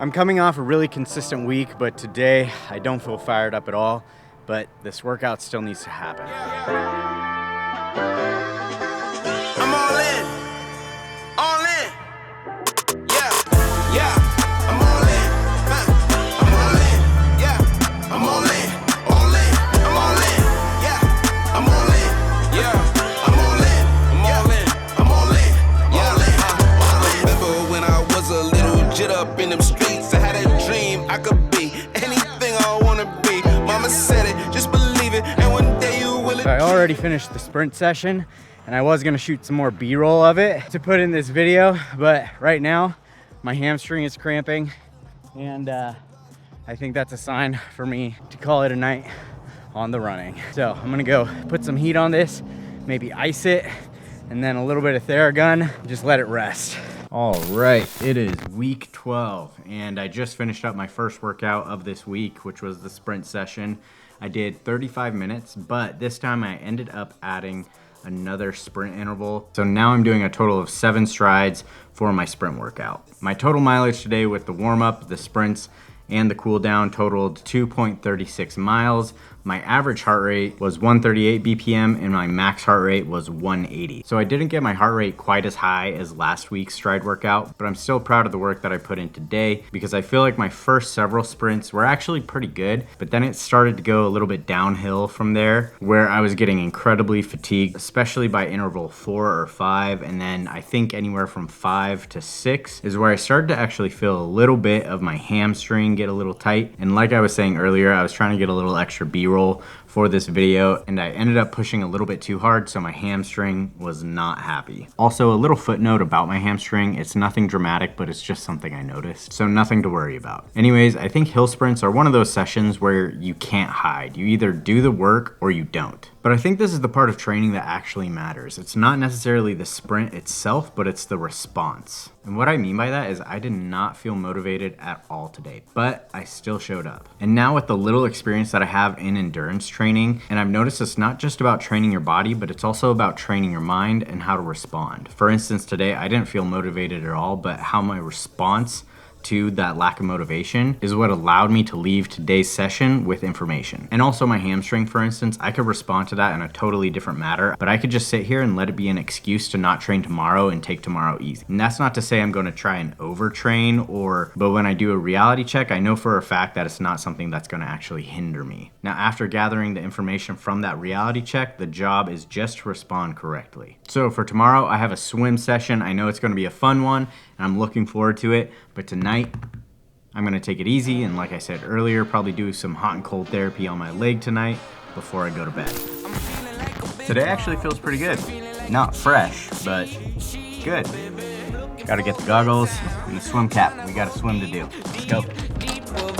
I'm coming off a really consistent week, but today I don't feel fired up at all, but this workout still needs to happen. I'm all in. All in. Yeah. I'm all in. I'm all in. Yeah. I'm all in. All in. I'm all in. Yeah. I'm all in. Yeah. I'm all in. I'm all in. I'm all in. All in. Remember when I was a little jit up in them streets? I had a dream I could be anything I wanna be. Mama said it, just believe it, and one day you will. I already finished the sprint session, and I was gonna shoot some more B-roll of it to put in this video, but right now my hamstring is cramping, and I think that's a sign for me to call it a night on the running. So I'm gonna go put some heat on this, maybe ice it, and then a little bit of Theragun, just let it rest. All right, it is week 12, and I just finished up my first workout of this week, which was the sprint session. I did 35 minutes, but this time I ended up adding another sprint interval. So now I'm doing a total of 7 strides for my sprint workout. My total mileage today with the warm-up, the sprints, and the cool down totaled 2.36 miles. My average heart rate was 138 BPM and my max heart rate was 180. So I didn't get my heart rate quite as high as last week's stride workout, but I'm still proud of the work that I put in today because I feel like my first several sprints were actually pretty good, but then it started to go a little bit downhill from there where I was getting incredibly fatigued, especially by interval 4 or 5, and then I think anywhere from 5 to 6 is where I started to actually feel a little bit of my hamstring get a little tight. And like I was saying earlier, I was trying to get a little extra B-roll for this video, and I ended up pushing a little bit too hard, so my hamstring was not happy. Also, a little footnote about my hamstring, it's nothing dramatic, but it's just something I noticed, so nothing to worry about. Anyways, I think hill sprints are one of those sessions where you can't hide. You either do the work or you don't. But I think this is the part of training that actually matters. It's not necessarily the sprint itself, but it's the response. And what I mean by that is I did not feel motivated at all today, but I still showed up. And now with the little experience that I have in endurance training, and I've noticed it's not just about training your body, but it's also about training your mind and how to respond. For instance, today I didn't feel motivated at all, but how my response to that lack of motivation is what allowed me to leave today's session with information. And also my hamstring, for instance, I could respond to that in a totally different manner, but I could just sit here and let it be an excuse to not train tomorrow and take tomorrow easy. And that's not to say I'm going to try and overtrain but when I do a reality check, I know for a fact that it's not something that's going to actually hinder me. Now, after gathering the information from that reality check, the job is just to respond correctly. So for tomorrow, I have a swim session. I know it's going to be a fun one, and I'm looking forward to it, but tonight, I'm gonna take it easy, and like I said earlier, probably do some hot and cold therapy on my leg tonight before I go to bed. Today actually feels pretty good. Not fresh, but good. Gotta get the goggles and the swim cap. We got a swim to do. Let's go.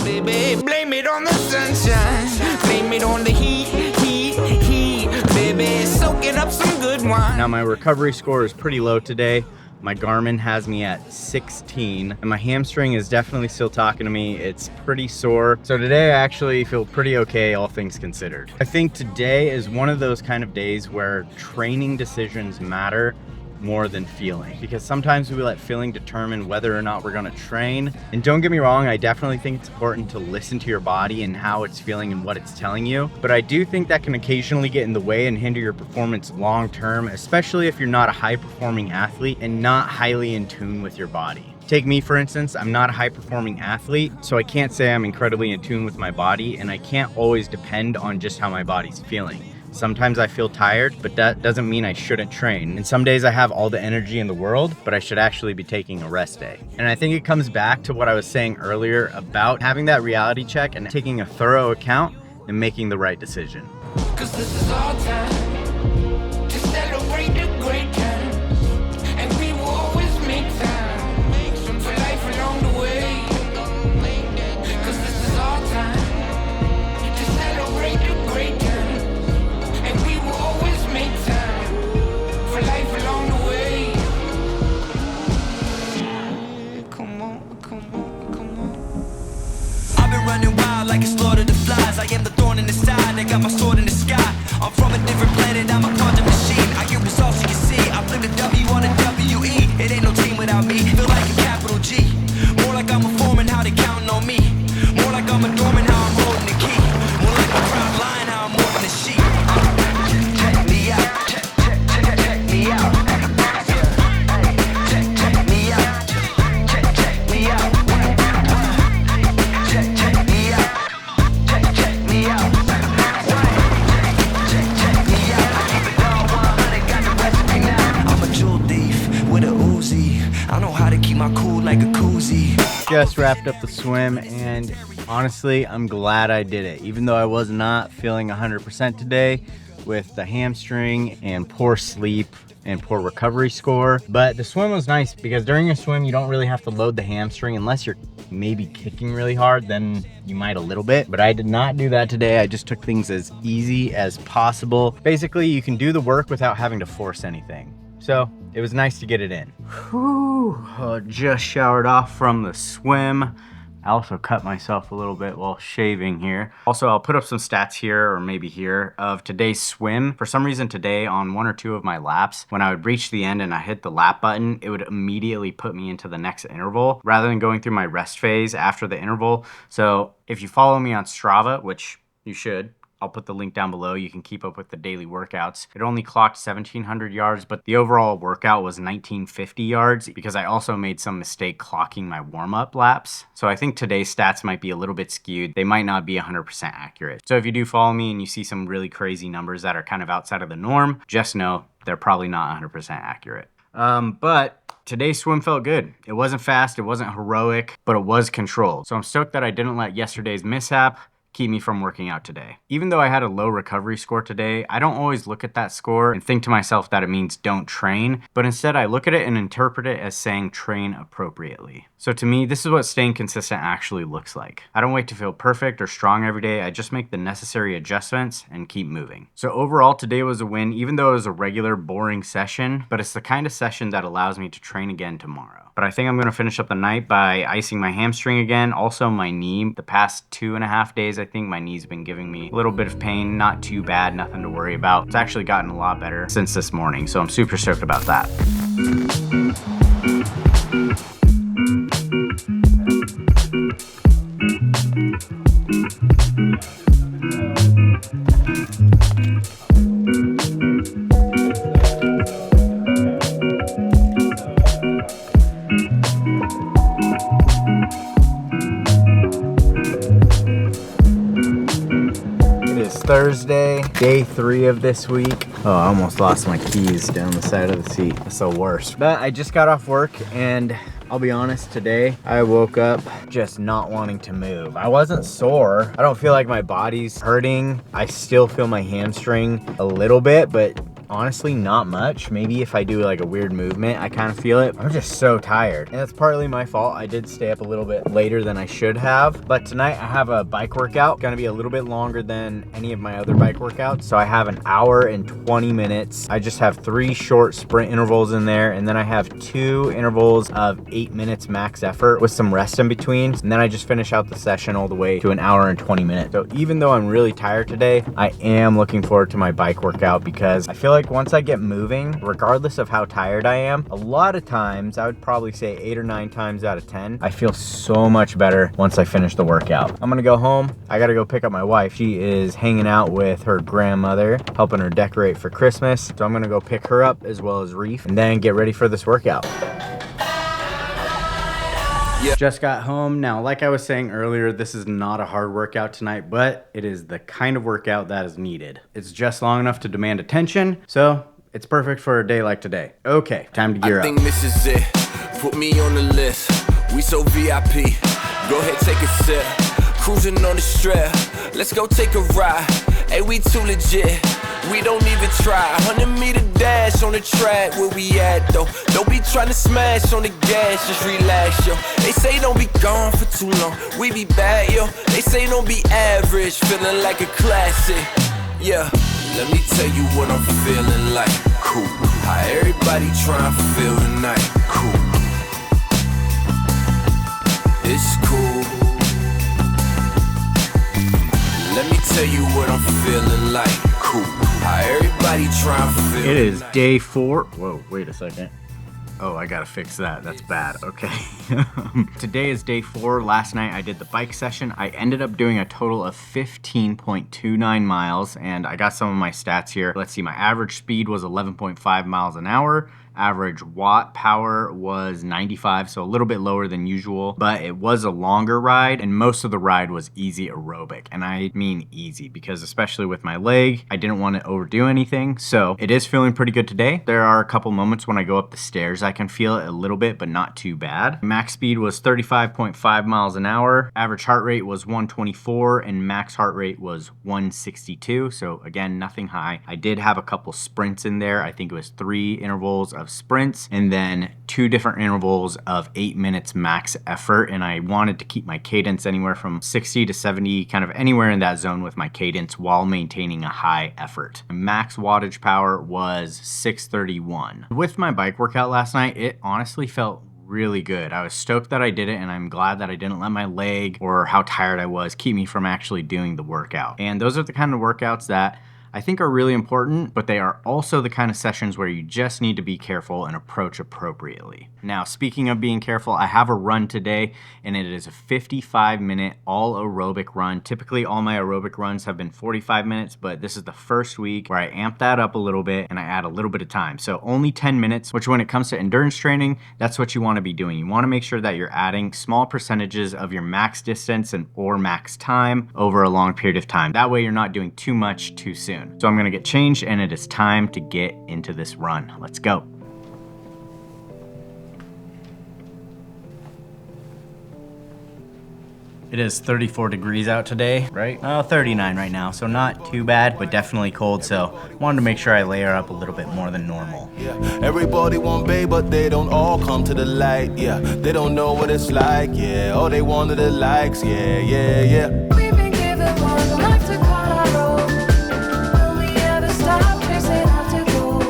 Baby, blame it on the sunshine, blame it on the heat, baby, soaking up some good wine. Now my recovery score is pretty low today. My Garmin has me at 16, and my hamstring is definitely still talking to me. It's pretty sore. So today I actually feel pretty okay, all things considered. I think today is one of those kind of days where training decisions matter more than feeling, because sometimes we let feeling determine whether or not we're gonna train. And don't get me wrong, I definitely think it's important to listen to your body and how it's feeling and what it's telling you, but I do think that can occasionally get in the way and hinder your performance long term, especially if you're not a high performing athlete and not highly in tune with your body. Take me, for instance, I'm not a high performing athlete, so I can't say I'm incredibly in tune with my body, and I can't always depend on just how my body's feeling. Sometimes I feel tired, but that doesn't mean I shouldn't train. And some days I have all the energy in the world, but I should actually be taking a rest day. And I think it comes back to what I was saying earlier about having that reality check and taking a thorough account and making the right decision. 'Cause this is our time to celebrate the great times, and we will always make time for life along the way. 'Cause this is our time to celebrate the great times. Like a slaughter the flies, I am the thorn in the side, I got my sword in the sky. I'm from a different planet, I'm a quantum machine. I get results you can see, I flip the W on a WE. It ain't no team without me, feel like a capital G. More like I'm a foreman, how to just wrapped up the swim, and honestly, I'm glad I did it. Even though I was not feeling 100% today with the hamstring and poor sleep and poor recovery score. But the swim was nice because during a swim, you don't really have to load the hamstring unless you're maybe kicking really hard, then you might a little bit. But I did not do that today. I just took things as easy as possible. Basically, you can do the work without having to force anything. So it was nice to get it in. Whew, just showered off from the swim. I also cut myself a little bit while shaving here. Also, I'll put up some stats here, or maybe here, of today's swim. For some reason today, on 1 or 2 of my laps, when I would reach the end and I hit the lap button, it would immediately put me into the next interval, rather than going through my rest phase after the interval. So if you follow me on Strava, which you should, I'll put the link down below. You can keep up with the daily workouts. It only clocked 1,700 yards, but the overall workout was 1,950 yards because I also made some mistake clocking my warm-up laps. So I think today's stats might be a little bit skewed. They might not be 100% accurate. So if you do follow me and you see some really crazy numbers that are kind of outside of the norm, just know they're probably not 100% accurate. But today's swim felt good. It wasn't fast, it wasn't heroic, but it was controlled. So I'm stoked that I didn't let yesterday's mishap keep me from working out today. Even though I had a low recovery score today, I don't always look at that score and think to myself that it means don't train, but instead I look at it and interpret it as saying train appropriately. So to me, this is what staying consistent actually looks like. I don't wait to feel perfect or strong every day. I just make the necessary adjustments and keep moving. So overall, today was a win, even though it was a regular boring session, but it's the kind of session that allows me to train again tomorrow. But I think I'm gonna finish up the night by icing my hamstring again. Also my knee. The past 2.5 days, I think my knee's been giving me a little bit of pain. Not too bad, nothing to worry about. It's actually gotten a lot better since this morning, so I'm super stoked about that. Thursday, day 3 of this week. Oh, I almost lost my keys down the side of the seat. That's the worst. But I just got off work, and I'll be honest, today I woke up just not wanting to move. I wasn't sore. I don't feel like my body's hurting. I still feel my hamstring a little bit, but honestly, not much. Maybe if I do like a weird movement, I kind of feel it. I'm just so tired. And that's partly my fault. I did stay up a little bit later than I should have. But tonight I have a bike workout. Gonna be a little bit longer than any of my other bike workouts. So I have 1 hour and 20 minutes. I just have 3 short sprint intervals in there. And then I have 2 intervals of 8 minutes max effort with some rest in between. And then I just finish out the session all the way to 1 hour and 20 minutes. So even though I'm really tired today, I am looking forward to my bike workout because I feel like once I get moving, regardless of how tired I am, a lot of times, I would probably say 8 or 9 times out of 10, I feel so much better once I finish the workout. I'm gonna go home. I gotta go pick up my wife. She is hanging out with her grandmother, helping her decorate for Christmas. So I'm gonna go pick her up as well as Reef and then get ready for this workout. Yeah. Just got home. Now, like I was saying earlier, this is not a hard workout tonight, but it is the kind of workout that is needed. It's just long enough to demand attention, so it's perfect for a day like today. Okay, time to gear up. I think this is it. Put me on the list. We so VIP. Go ahead, take a sip. Cruising on the strip. Let's go take a ride. Hey, we too legit. We don't even try. 100-meter dash on the track, where we at though? Don't be trying to smash on the gas, just relax, yo. They say don't be gone for too long, we be back, yo. They say don't be average, feeling like a classic. Yeah, let me tell you what I'm feeling like. Cool. How everybody trying to feel tonight. Cool. It's cool. Let me tell you what I'm feeling like. Cool. How everybody trying to feel. It is day 4. Whoa, wait a second. Oh, I gotta fix that. That's bad. Okay. Today is day 4. Last night I did the bike session. I ended up doing a total of 15.29 miles, and I got some of my stats here. Let's see, my average speed was 11.5 miles an hour, Average watt power was 95, so a little bit lower than usual, but it was a longer ride, and most of the ride was easy aerobic. And I mean easy because especially with my leg, I didn't want to overdo anything. So it is feeling pretty good today. There are a couple moments when I go up the stairs, I can feel it a little bit, but not too bad. Max speed was 35.5 miles an hour. Average heart rate was 124 and max heart rate was 162. So again, nothing high. I did have a couple sprints in there. I think it was 3 intervals of sprints and then 2 different intervals of 8 minutes max effort. And I wanted to keep my cadence anywhere from 60 to 70, kind of anywhere in that zone with my cadence while maintaining a high effort. Max wattage power was 631. With my bike workout last night, it honestly felt really good. I was stoked that I did it, and I'm glad that I didn't let my leg or how tired I was keep me from actually doing the workout. And those are the kind of workouts that I think are really important, but they are also the kind of sessions where you just need to be careful and approach appropriately. Now, speaking of being careful, I have a run today, and it is a 55-minute all aerobic run. Typically, all my aerobic runs have been 45 minutes, but this is the first week where I amp that up a little bit and I add a little bit of time. So only 10 minutes, which when it comes to endurance training, that's what you want to be doing. You want to make sure that you're adding small percentages of your max distance or max time over a long period of time. That way you're not doing too much too soon. So I'm gonna get changed and it is time to get into this run. Let's go. It is 34 degrees out today, right? Oh, 39 right now, so not too bad, but definitely cold, so wanted to make sure I layer up a little bit more than normal. Yeah, everybody want babe, but they don't all come to the light. Yeah, they don't know what it's like. Yeah, all they want are the likes. Yeah, yeah, yeah. We've been given one life to call our own. Will we ever stop chasing after goals?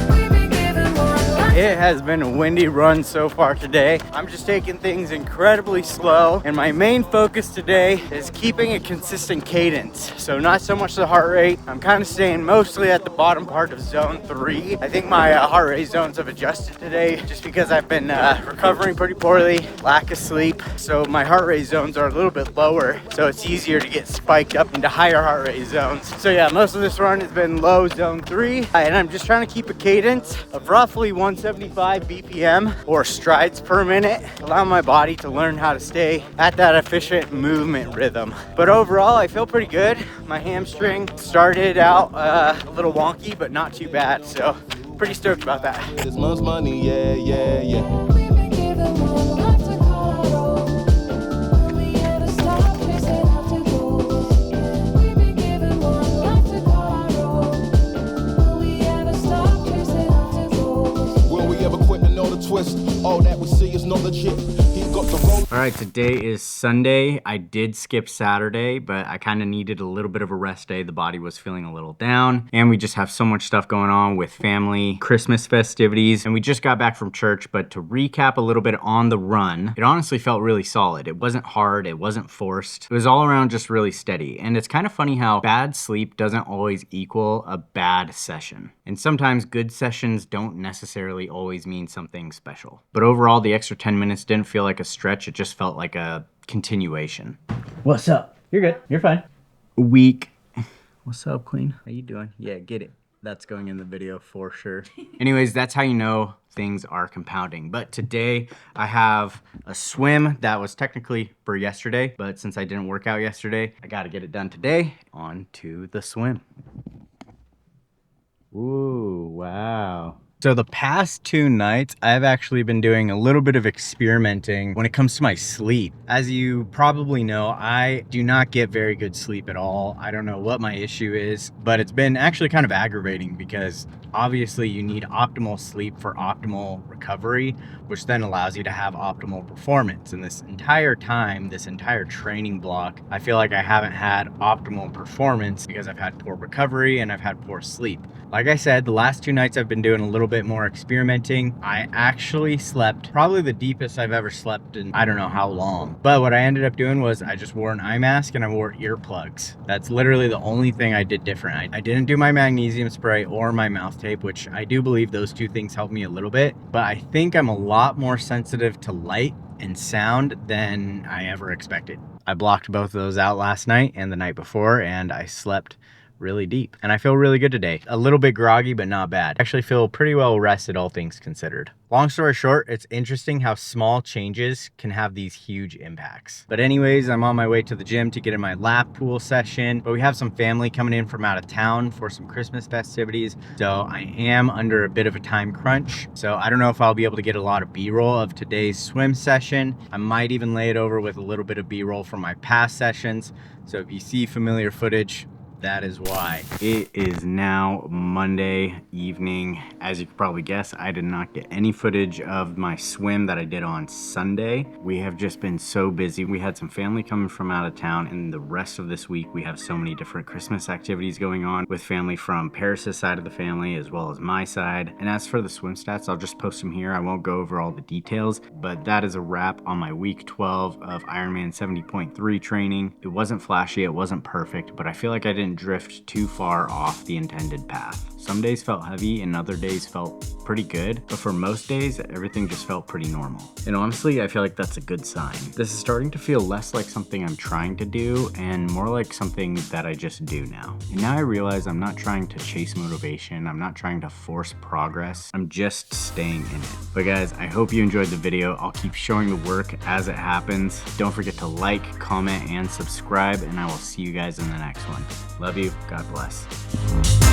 We've been given one life. It has been a windy run so far today. I'm just taking things incredibly slow, and my main focus today is keeping a consistent cadence. So not so much the heart rate. I'm kind of staying mostly at the bottom part of zone 3. I think my heart rate zones have adjusted today just because I've been recovering pretty poorly, lack of sleep. So my heart rate zones are a little bit lower, so it's easier to get spiked up into higher heart rate zones. So yeah, most of this run has been low zone 3, and I'm just trying to keep a cadence of roughly 175 BPM or strides per minute, allow my body to learn how to stay at that efficient movement rhythm. But overall, I feel pretty good. My hamstring started out a little wonky, but not too bad. So pretty stoked about that. This month's money, yeah, yeah, yeah. We've been given one life to call our own. Will we ever stop chasing after goals? We've been given one life to call our own. Will we ever stop chasing after goals? Will we ever quit and know the twist? All that we see is not legit. He got the road. All right, today is Sunday. I did skip Saturday, but I kind of needed a little bit of a rest day. The body was feeling a little down, and we just have so much stuff going on with family, Christmas festivities, and we just got back from church. But to recap a little bit on the run, it honestly felt really solid. It wasn't hard, it wasn't forced. It was all around just really steady. And it's kind of funny how bad sleep doesn't always equal a bad session. And sometimes good sessions don't necessarily always mean something special. But overall, the extra 10 minutes didn't feel like a stretch. It just felt like a continuation. What's up? You're good. You're fine. Week. What's up, Queen? How you doing? Yeah, get it. That's going in the video for sure. Anyways, that's how you know things are compounding. But today I have a swim that was technically for yesterday, but since I didn't work out yesterday, I got to get it done today. On to the swim. Ooh, wow. So the past 2 nights, I've actually been doing a little bit of experimenting when it comes to my sleep. As you probably know, I do not get very good sleep at all. I don't know what my issue is, but it's been actually kind of aggravating because obviously you need optimal sleep for optimal recovery, which then allows you to have optimal performance. And this entire time, this entire training block, I feel like I haven't had optimal performance because I've had poor recovery and I've had poor sleep. Like I said, the last 2 nights I've been doing a little bit more experimenting. I actually slept probably the deepest I've ever slept in I don't know how long. But what I ended up doing was I just wore an eye mask and I wore earplugs. That's literally the only thing I did different. I didn't do my magnesium spray or my mouth tape, which I do believe those 2 things helped me a little bit. But I think I'm a lot more sensitive to light and sound than I ever expected. I blocked both of those out last night and the night before, and I slept really deep. And I feel really good today. A little bit groggy, but not bad. Actually feel pretty well rested, all things considered. Long story short, it's interesting how small changes can have these huge impacts. But anyways, I'm on my way to the gym to get in my lap pool session, but we have some family coming in from out of town for some Christmas festivities. So I am under a bit of a time crunch. So I don't know if I'll be able to get a lot of B-roll of today's swim session. I might even lay it over with a little bit of B-roll from my past sessions. So if you see familiar footage, that is why. It is now Monday evening. As you can probably guess, I did not get any footage of my swim that I did on Sunday. We have just been so busy. We had some family coming from out of town, and the rest of this week we have so many different Christmas activities going on with family from Paris's side of the family as well as my side. And as for the swim stats, I'll just post them here. I won't go over all the details, but that is a wrap on my week 12 of Ironman 70.3 training. It wasn't flashy, it wasn't perfect, but I feel like I didn't drift too far off the intended path. Some days felt heavy and other days felt pretty good, but for most days, everything just felt pretty normal. And honestly, I feel like that's a good sign. This is starting to feel less like something I'm trying to do and more like something that I just do now. And now I realize I'm not trying to chase motivation. I'm not trying to force progress. I'm just staying in it. But guys, I hope you enjoyed the video. I'll keep showing the work as it happens. Don't forget to like, comment, and subscribe, and I will see you guys in the next one. Love you. God bless.